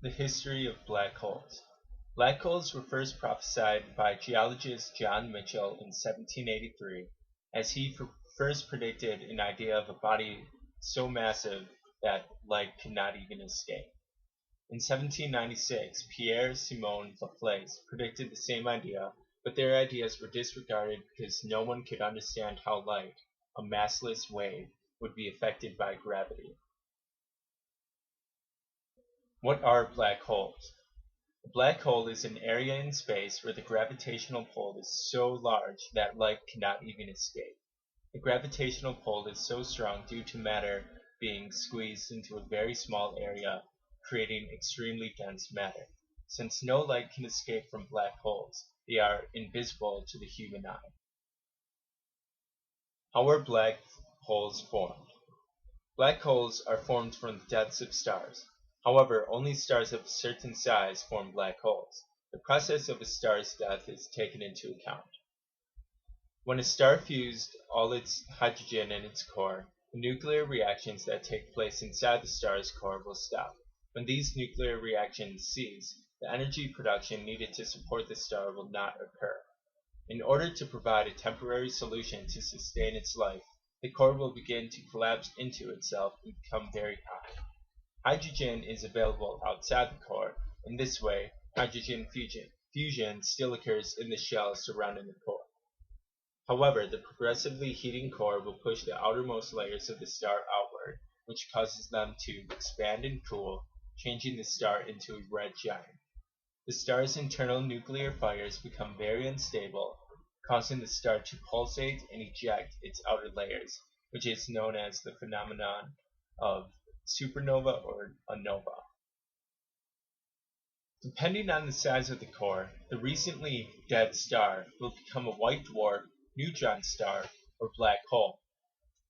The history of black holes. Black holes were first prophesied by geologist John Mitchell in 1783, as he first predicted an idea of a body so massive that light could not even escape. In 1796, Pierre-Simon Laplace predicted the same idea, but their ideas were disregarded because no one could understand how light, a massless wave, would be affected by gravity. What are black holes? A black hole is an area in space where the gravitational pull is so large that light cannot even escape. The gravitational pull is so strong due to matter being squeezed into a very small area, creating extremely dense matter. Since no light can escape from black holes, they are invisible to the human eye. How are black holes formed? Black holes are formed from the deaths of stars. However, only stars of a certain size form black holes. The process of a star's death is taken into account. When a star fused all its hydrogen in its core, the nuclear reactions that take place inside the star's core will stop. When these nuclear reactions cease, the energy production needed to support the star will not occur. In order to provide a temporary solution to sustain its life, the core will begin to collapse into itself and become very hot. Hydrogen is available outside the core. In this way, hydrogen fusion still occurs in the shell surrounding the core. However, the progressively heating core will push the outermost layers of the star outward, which causes them to expand and cool, changing the star into a red giant. The star's internal nuclear fires become very unstable, causing the star to pulsate and eject its outer layers, which is known as the phenomenon of supernova or a nova. Depending on the size of the core, the recently dead star will become a white dwarf, neutron star, or black hole.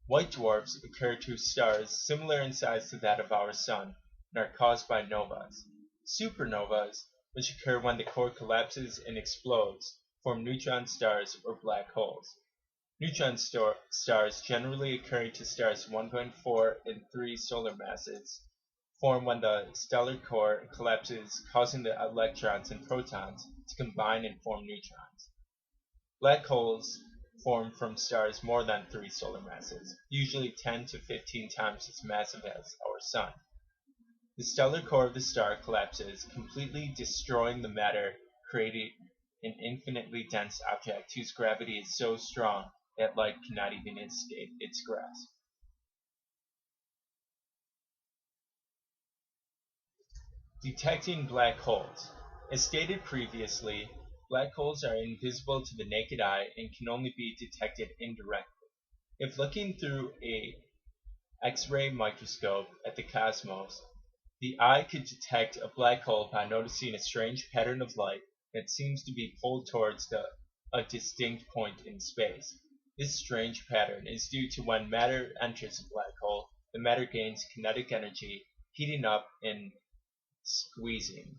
White dwarfs occur to stars similar in size to that of our Sun and are caused by novas. Supernovas, which occur when the core collapses and explodes, form neutron stars or black holes. Neutron stars, generally occurring to stars 1.4 and 3 solar masses, form when the stellar core collapses, causing the electrons and protons to combine and form neutrons. Black holes form from stars more than 3 solar masses, usually 10 to 15 times as massive as our Sun. The stellar core of the star collapses, completely destroying the matter, creating an infinitely dense object whose gravity is so strong that light cannot even escape its grasp. Detecting black holes. As stated previously, black holes are invisible to the naked eye and can only be detected indirectly. If looking through a X-ray microscope at the cosmos, the eye could detect a black hole by noticing a strange pattern of light that seems to be pulled towards a distinct point in space. This strange pattern is due to when matter enters a black hole, the matter gains kinetic energy, heating up and squeezing.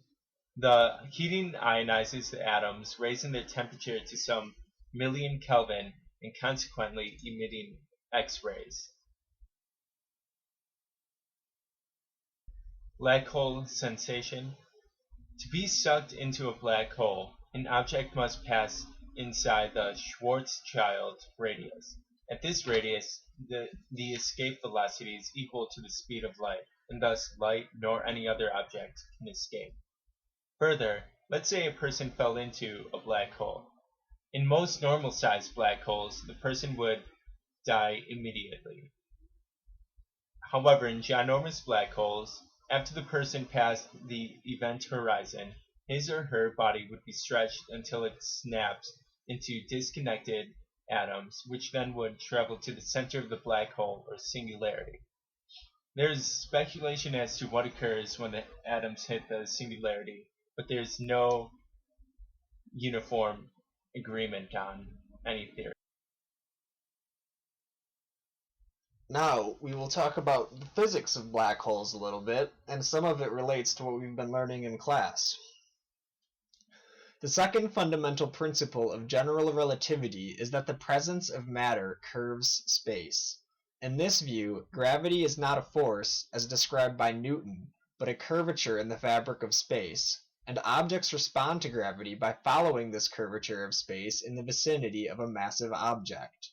The heating ionizes the atoms, raising their temperature to some million Kelvin and consequently emitting X-rays. Black hole sensation. To be sucked into a black hole, an object must pass inside the Schwarzschild radius. At this radius, the escape velocity is equal to the speed of light, and thus light nor any other object can escape. Further, let's say a person fell into a black hole. In most normal-sized black holes, the person would die immediately. However, in ginormous black holes, after the person passed the event horizon, his or her body would be stretched until it snaps into disconnected atoms, which then would travel to the center of the black hole or singularity. There is speculation as to what occurs when the atoms hit the singularity, but there is no uniform agreement on any theory. Now, we will talk about the physics of black holes a little bit, and some of it relates to what we've been learning in class. The second fundamental principle of general relativity is that the presence of matter curves space. In this view, gravity is not a force, as described by Newton, but a curvature in the fabric of space, and objects respond to gravity by following this curvature of space in the vicinity of a massive object.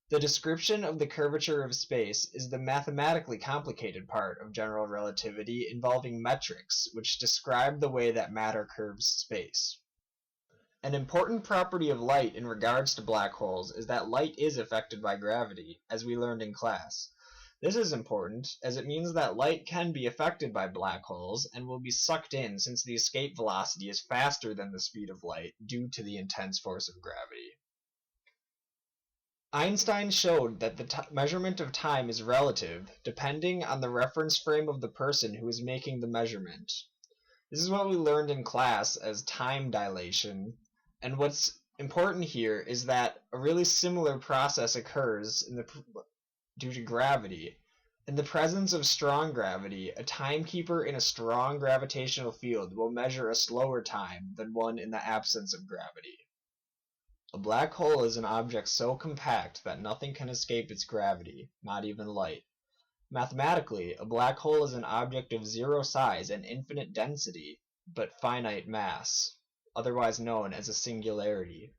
The description of the curvature of space is the mathematically complicated part of general relativity involving metrics, which describe the way that matter curves space. An important property of light in regards to black holes is that light is affected by gravity, as we learned in class. This is important, as it means that light can be affected by black holes and will be sucked in since the escape velocity is faster than the speed of light due to the intense force of gravity. Einstein showed that the measurement of time is relative, depending on the reference frame of the person who is making the measurement. This is what we learned in class as time dilation, and what's important here is that a really similar process occurs due to gravity. In the presence of strong gravity, a timekeeper in a strong gravitational field will measure a slower time than one in the absence of gravity. A black hole is an object so compact that nothing can escape its gravity, not even light. Mathematically, a black hole is an object of zero size and infinite density, but finite mass, otherwise known as a singularity.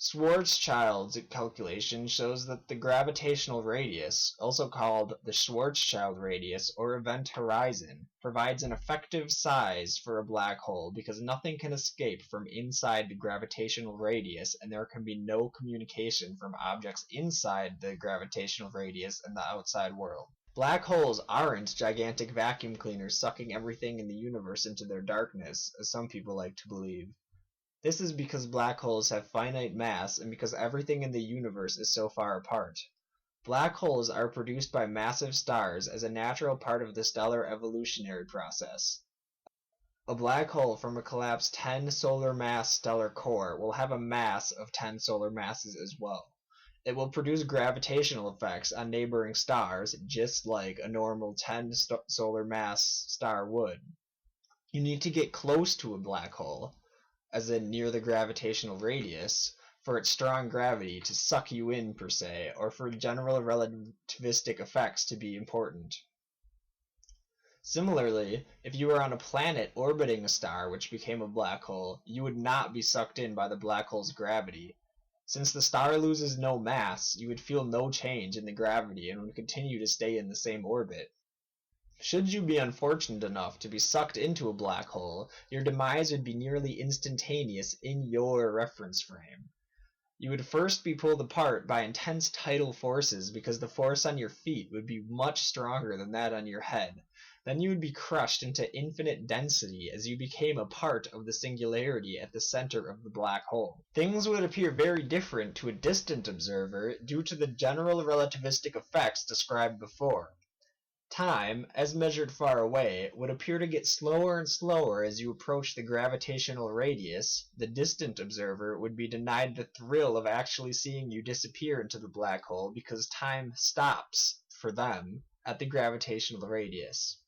Schwarzschild's calculation shows that the gravitational radius, also called the Schwarzschild radius or event horizon, provides an effective size for a black hole because nothing can escape from inside the gravitational radius and there can be no communication from objects inside the gravitational radius and the outside world. Black holes aren't gigantic vacuum cleaners sucking everything in the universe into their darkness, as some people like to believe. This is because black holes have finite mass and because everything in the universe is so far apart. Black holes are produced by massive stars as a natural part of the stellar evolutionary process. A black hole from a collapsed 10 solar mass stellar core will have a mass of 10 solar masses as well. It will produce gravitational effects on neighboring stars just like a normal 10 solar mass star would. You need to get close to a black hole, as in near the gravitational radius, for its strong gravity to suck you in per se, or for general relativistic effects to be important. Similarly, if you were on a planet orbiting a star which became a black hole, you would not be sucked in by the black hole's gravity. Since the star loses no mass, you would feel no change in the gravity and would continue to stay in the same orbit. Should you be unfortunate enough to be sucked into a black hole, your demise would be nearly instantaneous in your reference frame. You would first be pulled apart by intense tidal forces because the force on your feet would be much stronger than that on your head. Then you would be crushed into infinite density as you became a part of the singularity at the center of the black hole. Things would appear very different to a distant observer due to the general relativistic effects described before. Time, as measured far away, would appear to get slower and slower as you approach the gravitational radius. The distant observer would be denied the thrill of actually seeing you disappear into the black hole because time stops, for them, at the gravitational radius.